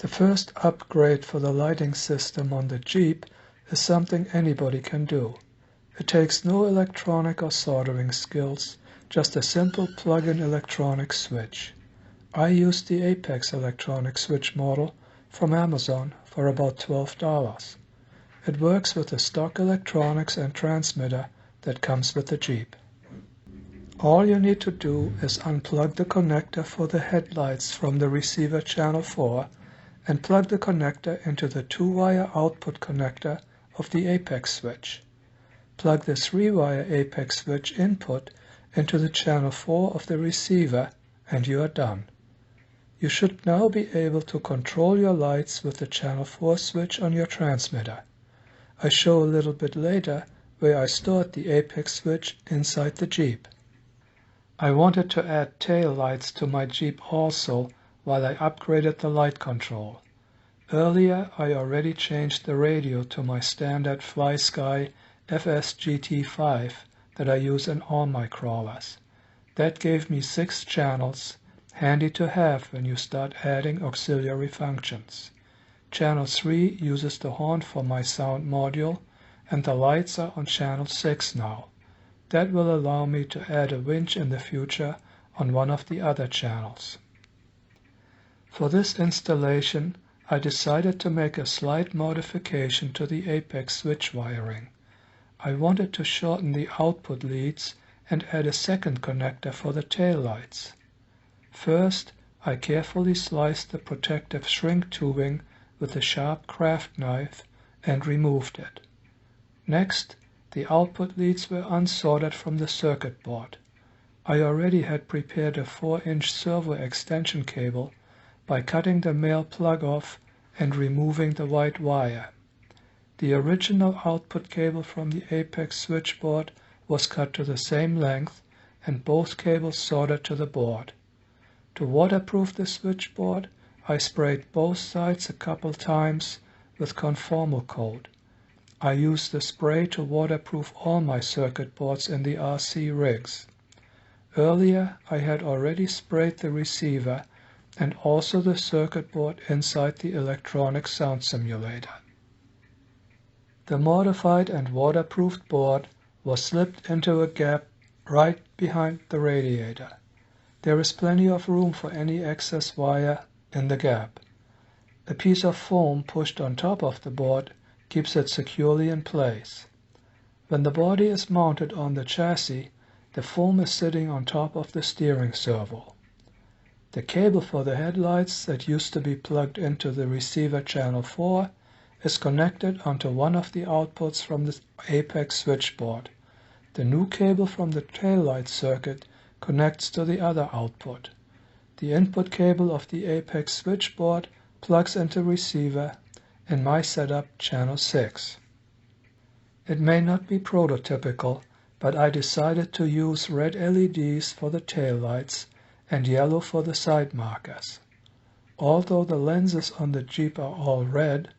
The first upgrade for the lighting system on the Jeep is something anybody can do. It takes no electronic or soldering skills, just a simple plug-in electronic switch. I used the Apex electronic switch model from Amazon for about $12. It works with the stock electronics and transmitter that comes with the Jeep. All you need to do is unplug the connector for the headlights from the receiver channel 4 and plug the connector into the 2-wire output connector of the Apex switch. Plug the 3-wire Apex switch input into the channel 4 of the receiver and you are done. You should now be able to control your lights with the channel 4 switch on your transmitter. I show a little bit later where I stored the Apex switch inside the Jeep. I wanted to add tail lights to my Jeep also while I upgraded the light control. Earlier I already changed the radio to my standard FlySky FS-GT5 that I use in all my crawlers. That gave me 6 channels, handy to have when you start adding auxiliary functions. Channel 3 uses the horn for my sound module, and the lights are on channel 6 now. That will allow me to add a winch in the future on one of the other channels. For this installation, I decided to make a slight modification to the Apex switch wiring. I wanted to shorten the output leads and add a second connector for the taillights. First, I carefully sliced the protective shrink tubing with a sharp craft knife and removed it. Next, the output leads were unsoldered from the circuit board. I already had prepared a 4-inch servo extension cable by cutting the male plug off and removing the white wire. The original output cable from the Apex switchboard was cut to the same length and both cables soldered to the board. To waterproof the switchboard, I sprayed both sides a couple times with conformal coat. I used the spray to waterproof all my circuit boards in the RC rigs. Earlier I had already sprayed the receiver and also the circuit board inside the electronic sound simulator. The modified and waterproofed board was slipped into a gap right behind the radiator. There is plenty of room for any excess wire in the gap. A piece of foam pushed on top of the board keeps it securely in place. When the body is mounted on the chassis, the foam is sitting on top of the steering servo. The cable for the headlights that used to be plugged into the receiver channel 4 is connected onto one of the outputs from the Apex switchboard. The new cable from the taillight circuit connects to the other output. The input cable of the Apex switchboard plugs into receiver, in my setup channel 6. It may not be prototypical, but I decided to use red LEDs for the taillights and yellow for the side markers. Although the lenses on the Jeep are all red,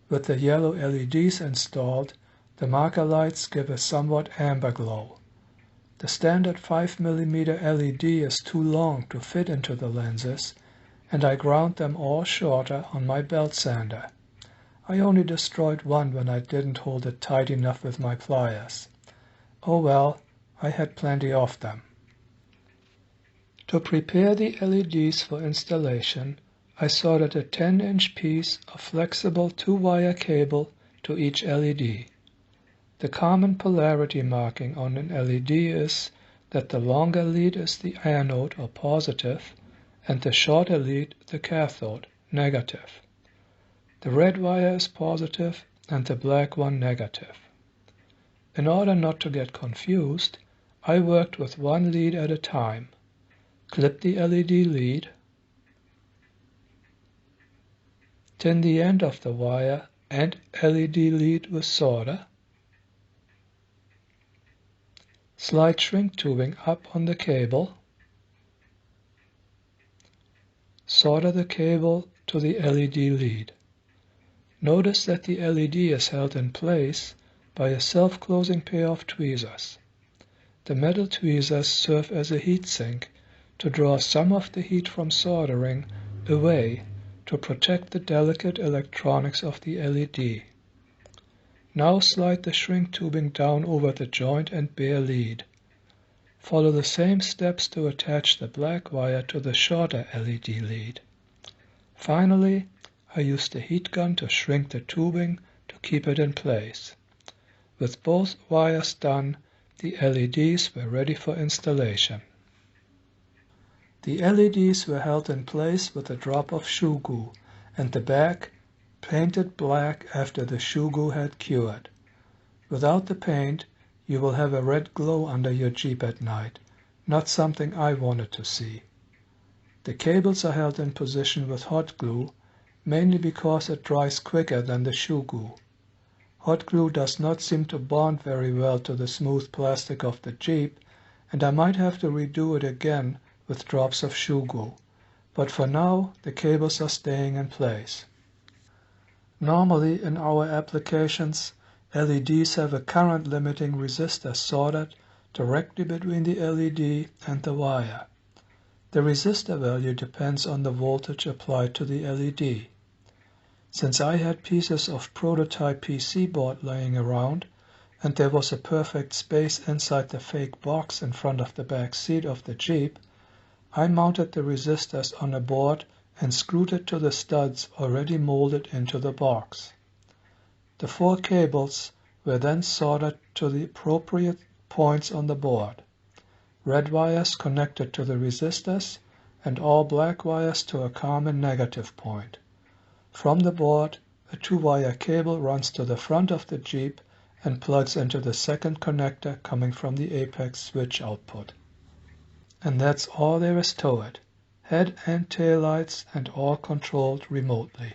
with the yellow LEDs installed, the marker lights give a somewhat amber glow. The standard 5mm LED is too long to fit into the lenses, and I ground them all shorter on my belt sander. I only destroyed one when I didn't hold it tight enough with my pliers. Oh well, I had plenty of them. To prepare the LEDs for installation, I soldered a 10-inch piece of flexible 2-wire cable to each LED. The common polarity marking on an LED is that the longer lead is the anode or positive and the shorter lead the cathode, negative. The red wire is positive and the black one negative. In order not to get confused, I worked with one lead at a time. Clip the LED lead, tin the end of the wire and LED lead with solder, slide shrink tubing up on the cable, solder the cable to the LED lead. Notice that the LED is held in place by a self-closing pair of tweezers. The metal tweezers serve as a heat sink to draw some of the heat from soldering away to protect the delicate electronics of the LED. Now slide the shrink tubing down over the joint and bare lead. Follow the same steps to attach the black wire to the shorter LED lead. Finally, I used the heat gun to shrink the tubing to keep it in place. With both wires done, the LEDs were ready for installation. The LEDs were held in place with a drop of shoe glue and the back painted black after the shoe glue had cured. Without the paint, you will have a red glow under your Jeep at night, not something I wanted to see. The cables are held in position with hot glue, mainly because it dries quicker than the shoe glue. Hot glue does not seem to bond very well to the smooth plastic of the Jeep, and I might have to redo it again with drops of shoe glue, but for now the cables are staying in place. Normally in our applications, LEDs have a current limiting resistor soldered directly between the LED and the wire. The resistor value depends on the voltage applied to the LED. Since I had pieces of prototype PC board laying around, and there was a perfect space inside the fake box in front of the back seat of the Jeep, I mounted the resistors on a board and screwed it to the studs already molded into the box. The 4 cables were then soldered to the appropriate points on the board. Red wires connected to the resistors and all black wires to a common negative point. From the board, a 2-wire cable runs to the front of the Jeep and plugs into the second connector coming from the apex switch output. And that's all there is to it. Head and tail lights and all controlled remotely.